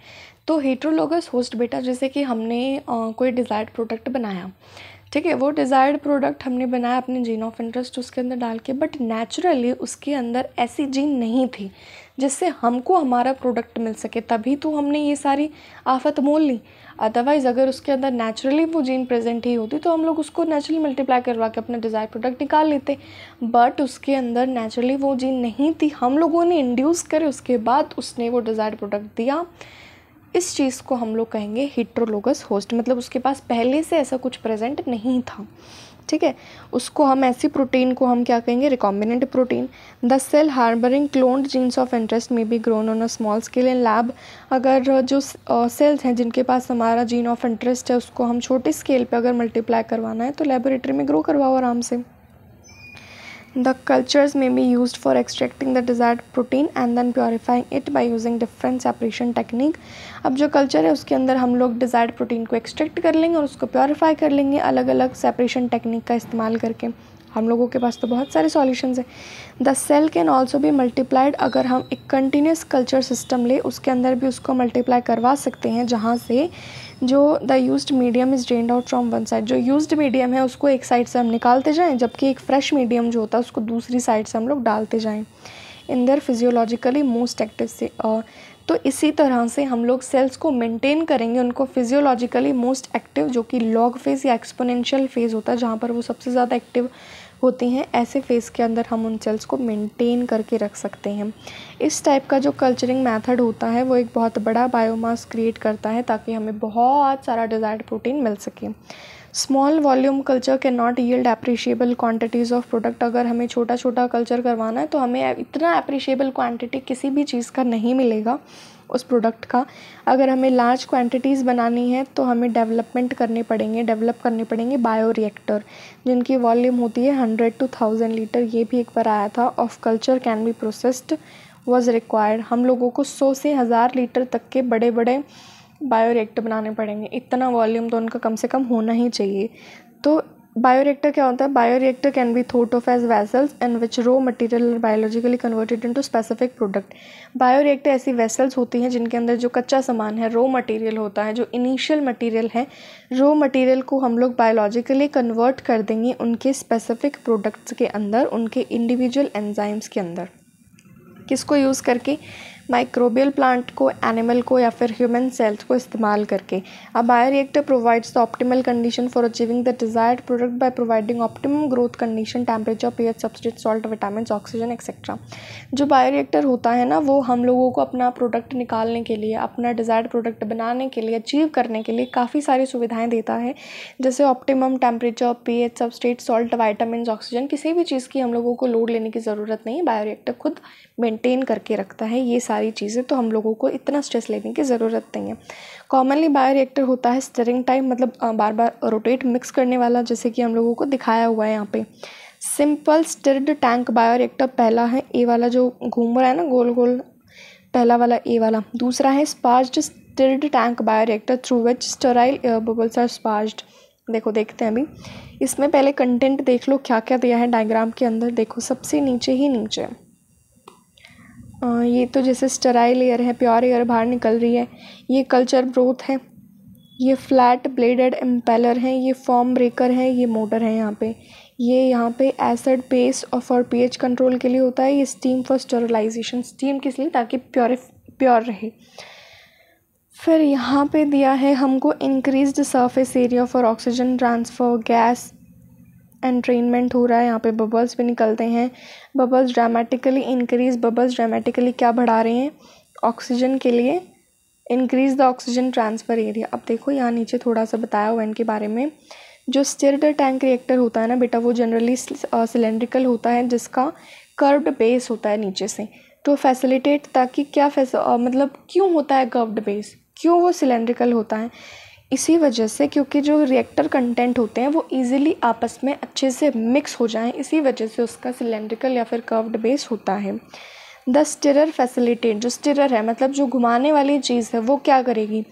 तो हेटेरोलोगस होस्ट बेटा, जैसे कि हमने कोई डिज़ायर्ड प्रोडक्ट बनाया, ठीक है, वो डिज़ायर्ड प्रोडक्ट हमने बनाया अपने जीन ऑफ इंटरेस्ट उसके अंदर डाल के, बट नेचुरली उसके अंदर ऐसी जीन नहीं थी जिससे हमको हमारा प्रोडक्ट मिल सके, तभी तो हमने ये सारी आफत मोल ली। अदरवाइज़ अगर उसके अंदर नेचुरली वो जीन प्रेजेंट ही होती तो हम लोग उसको नेचुरली मल्टीप्लाई करवा के अपना डिज़ायर प्रोडक्ट निकाल लेते, बट उसके अंदर नेचुरली वो जीन नहीं थी, हम लोगों ने इंड्यूस करे, उसके बाद उसने वो डिज़ायर प्रोडक्ट दिया। इस चीज़ को हम लोग कहेंगे हेटेरोलोगस होस्ट, मतलब उसके पास पहले से ऐसा कुछ प्रेजेंट नहीं था, ठीक है। उसको हम ऐसी प्रोटीन को हम क्या कहेंगे, recombinant protein. The cell harbouring cloned genes of interest may be grown on a small scale in lab. अगर जो सेल्स हैं जिनके पास हमारा जीन ऑफ इंटरेस्ट है उसको हम छोटे स्केल पे अगर मल्टीप्लाई करवाना है तो लेबोरेटरी में ग्रो करवाओ आराम से। The cultures may be used for extracting the desired protein and then purifying it by using different separation technique। अब जो कल्चर है उसके अंदर हम लोग डिज़ायर्ड प्रोटीन को एक्सट्रैक्ट कर लेंगे और उसको प्योरीफाई कर लेंगे अलग अलग सेपरेशन टेक्निक का इस्तेमाल करके। हम लोगों के पास तो बहुत सारे सॉल्यूशंस हैं। The cell can also be multiplied, अगर हम एक कंटिन्यूस कल्चर सिस्टम ले उसके अंदर भी उसको मल्टीप्लाई करवा सकते हैं, जहाँ से जो the used medium is drained out from one side, जो यूज्ड मीडियम है उसको एक साइड से हम निकालते जाएं, जबकि एक फ्रेश मीडियम जो होता है उसको दूसरी साइड से हम लोग डालते जाएं। In their physiologically most active से तो इसी तरह से हम लोग सेल्स को मेंटेन करेंगे, उनको फिजियोलॉजिकली मोस्ट एक्टिव, जो कि लॉग फेज या एक्सपोनेंशियल फेज होता है जहाँ पर वो सबसे ज़्यादा एक्टिव होती हैं, ऐसे फेज़ के अंदर हम उन सेल्स को मेंटेन करके रख सकते हैं। इस टाइप का जो कल्चरिंग मेथड होता है वो एक बहुत बड़ा बायोमास क्रिएट करता है ताकि हमें बहुत सारा डिज़ायर्ड प्रोटीन मिल सके। Small volume culture can not yield appreciable quantities of product, अगर हमें छोटा छोटा कल्चर करवाना है तो हमें इतना एप्रिशिएबल क्वांटिटी किसी भी चीज़ का नहीं मिलेगा उस प्रोडक्ट का। अगर हमें लार्ज क्वांटिटीज़ बनानी है तो हमें डेवलप करने पड़ेंगे बायोरिएक्टर, जिनकी वॉल्यूम होती है 100 to 1000 लीटर। ये भी एक बार आया था, of culture can be processed was required. हम लोगों को 100 से 1000 लीटर तक के बड़े बड़े बायोरिएक्टर बनाने पड़ेंगे, इतना वॉल्यूम तो उनका कम से कम होना ही चाहिए। तो बायोरिएक्टर क्या होता है, bioreactor can be thought of as vessels in which raw material biologically converted into specific product. Bioreactor ऐसी वेसल्स होती हैं जिनके अंदर जो कच्चा सामान है, रॉ मटेरियल होता है, जो इनिशियल मटेरियल है, रॉ मटेरियल को हम लोग बायोलॉजिकली कन्वर्ट कर देंगे उनके स्पेसिफिक प्रोडक्ट्स के अंदर, उनके इंडिविजुअल एंजाइम्स के अंदर। किसको यूज़ करके, माइक्रोबियल प्लांट को, एनिमल को या फिर ह्यूमन सेल्स को इस्तेमाल करके। A bioreactor provides the optimal condition for achieving the desired product by providing optimum growth condition, temperature, pH, substrate, salt, vitamin, oxygen etcetera. जो बायोरिएक्टर होता है ना, वो हम लोगों को अपना प्रोडक्ट निकालने के लिए, अपना डिजायर्ड प्रोडक्ट बनाने के लिए, अचीव करने के लिए काफ़ी सारी सुविधाएँ देता है, जैसे optimum temperature, pH, substrate, salt, vitamin, oxygen. किसी भी चीज़ की हम लोगों को लोड लेने की ज़रूरत नहीं, बायोरिएक्टर खुद मेंटेन करके रखता है ये सारी चीज़ें, तो हम लोगों को इतना स्ट्रेस लेने की ज़रूरत नहीं है। कॉमनली बायोरिएक्टर होता है स्टिरिंग टाइप, मतलब बार बार रोटेट मिक्स करने वाला, जैसे कि हम लोगों को दिखाया हुआ है यहाँ पे। सिंपल स्टिर्ड टैंक बायोरिएक्टर पहला है, ए वाला जो घूम रहा है ना गोल गोल, पहला वाला ए वाला। दूसरा है sparged stirred tank bioreactor through which sterile air bubbles are sparged. देखो देखते हैं अभी इसमें, पहले कंटेंट देख लो क्या क्या दिया है डायग्राम के अंदर। देखो सबसे नीचे ही नीचे ये तो जैसे स्टेराइल एयर है, प्योर एयर बाहर निकल रही है, ये कल्चर ब्रोथ है, ये फ्लैट ब्लेडेड इम्पेलर है, ये फॉर्म ब्रेकर है, ये मोटर है ये यहाँ पे एसिड बेस और फॉर पीएच कंट्रोल के लिए होता है, ये स्टीम फॉर स्टेरिलाइजेशन, स्टीम किस लिए, ताकि प्योर रहे। फिर यहाँ पे दिया है हमको increased surface area for oxygen transfer, gas entrainment हो रहा है, यहाँ पे बबल्स भी निकलते हैं। Bubbles dramatically increase, bubbles dramatically क्या बढ़ा रहे हैं, ऑक्सीजन के लिए, increase the oxygen transfer area. अब देखो यहाँ नीचे थोड़ा सा बताया हुआ इनके बारे में। जो स्टिर्ड टैंक रिएक्टर होता है ना बेटा, वो जनरली सिलेंड्रिकल होता है, जिसका कर्व्ड बेस होता है नीचे से, तो फैसिलिटेट, ताकि क्या मतलब क्यों होता है कर्व्ड बेस, क्यों वो सिलेंड्रिकल होता है, इसी वजह से क्योंकि जो रिएक्टर कंटेंट होते हैं वो इजीली आपस में अच्छे से मिक्स हो जाएं, इसी वजह से उसका सिलेंड्रिकल या फिर कर्व्ड बेस होता है। द स्टिरर फैसिलिटेट, जो स्टिरर है मतलब जो घुमाने वाली चीज़ है, वो क्या करेगी,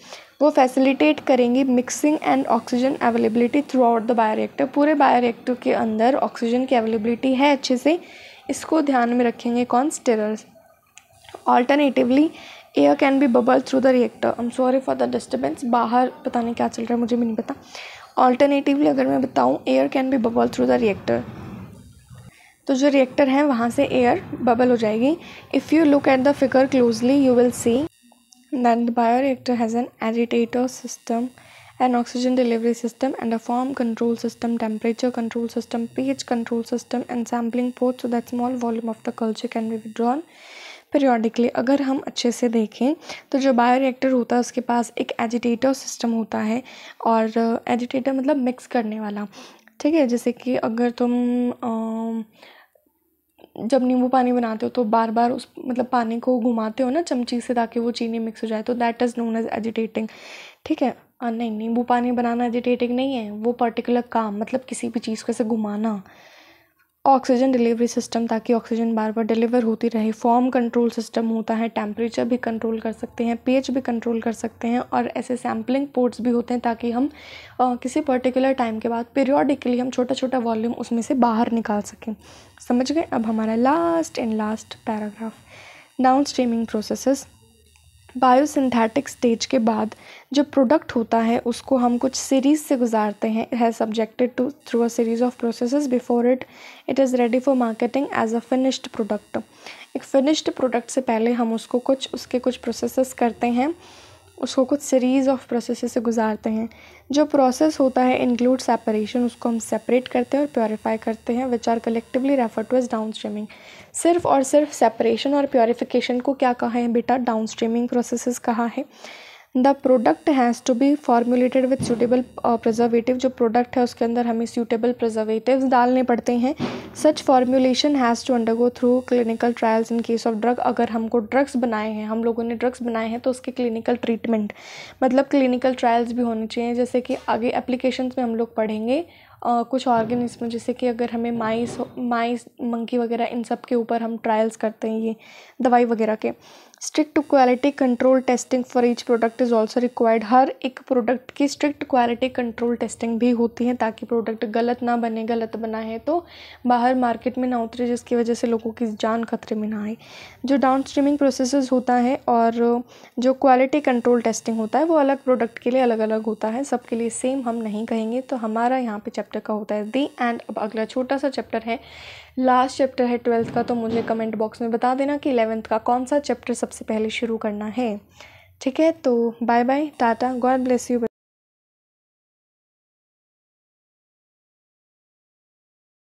वो फैसिलिटेट करेंगी mixing and oxygen availability through out the bioreactor. पूरे बायोरिएक्टर के अंदर ऑक्सीजन की अवेलेबिलिटी है अच्छे से, इसको ध्यान में रखेंगे कौन, stirrers. Alternatively air can be bubble through the reactor. I am sorry for the disturbance, बाहर पता नहीं क्या चल रहा है, मुझे भी नहीं पता। ऑल्टरनेटिवली अगर मैं बताऊँ, air can be bubble through the reactor, तो जो रिएक्टर है वहाँ से एयर बबल हो जाएगी। If you look at the figure closely you will see that the bioreactor has an agitator system, an oxygen delivery system and a form control system, temperature control system, pH control system and sampling port so that small volume of the culture can be withdrawn periodically। अगर हम अच्छे से देखें तो जो bioreactor होता है उसके पास एक एजिटेटर सिस्टम होता है, और एजिटेटर मतलब मिक्स करने वाला, ठीक है। जैसे कि अगर तुम जब नींबू पानी बनाते हो तो बार बार उस मतलब पानी को घुमाते हो ना चमची से ताकि वो चीनी मिक्स हो जाए, तो that is known as agitating, ठीक है। नहीं, नींबू पानी बनाना एजिटेटिंग नहीं है, वो पर्टिकुलर काम मतलब किसी भी चीज़ को ऐसे घुमाना। ऑक्सीजन डिलीवरी सिस्टम, ताकि ऑक्सीजन बार बार डिलीवर होती रहे। फॉर्म कंट्रोल सिस्टम होता है, टेम्परेचर भी कंट्रोल कर सकते हैं, पीएच भी कंट्रोल कर सकते हैं, और ऐसे सैम्पलिंग पोर्ट्स भी होते हैं ताकि हम किसी पर्टिकुलर टाइम के बाद पीरियोडिकली हम छोटा छोटा वॉल्यूम उसमें से बाहर निकाल सकें। समझ गए। अब हमारा last paragraph, down streaming processes. Biosynthetic stage के बाद जो प्रोडक्ट होता है उसको हम कुछ सीरीज़ से गुजारते हैं, है subjected to through a series of processes before it is ready for marketing as a finished product. एक फिनिश्ड प्रोडक्ट से पहले हम उसको उसके कुछ प्रोसेसेस करते हैं, उसको कुछ सीरीज़ ऑफ प्रोसेसेस से गुजारते हैं। जो प्रोसेस होता है इंक्लूड सेपरेशन, उसको हम सेपरेट करते हैं और प्योरीफाई करते हैं, which are collectively refer to as down streaming. सिर्फ और सिर्फ सेपरेशन और प्योरीफिकेशन को क्या कहा है बेटा, डाउन स्ट्रीमिंग प्रोसेसेस कहा है। The product has to be formulated with suitable preservative, जो प्रोडक्ट है उसके अंदर हमें सूटेबल प्रिजर्वेटिव्स डालने पड़ते हैं। Such formulation has to undergo through clinical trials in case of drug. अगर हमको ड्रग्स बनाए हैं, हम लोगों ने ड्रग्स बनाए हैं, तो उसके क्लिनिकल ट्रीटमेंट मतलब क्लिनिकल ट्रायल्स भी होने चाहिए। जैसे कि आगे एप्लीकेशंस में हम लोग पढ़ेंगे कुछ ऑर्गेनिज्म, जैसे कि अगर हमें माइस मंकी वगैरह इन सब के ऊपर हम ट्रायल्स करते हैं ये दवाई वगैरह के। Strict quality control testing for each product is also required. हर एक प्रोडक्ट की स्ट्रिक्ट क्वालिटी कंट्रोल टेस्टिंग भी होती है ताकि प्रोडक्ट गलत ना बने, गलत बना है तो बाहर मार्केट में ना उतरे, जिसकी वजह से लोगों की जान खतरे में ना आए। जो डाउन स्ट्रीमिंग प्रोसेसेस होता है और जो क्वालिटी कंट्रोल टेस्टिंग होता है वो अलग प्रोडक्ट के लिए अलग अलग होता है, सबके लिए सेम हम नहीं कहेंगे। तो हमारा यहाँ पे चैप्टर का होता है दी एंड। अब अगला छोटा सा चैप्टर है, लास्ट चैप्टर है 12th का, तो मुझे कमेंट बॉक्स में बता देना कि 11th का कौन सा चैप्टर सबसे पहले शुरू करना है, ठीक है। तो bye bye, tata, God bless you.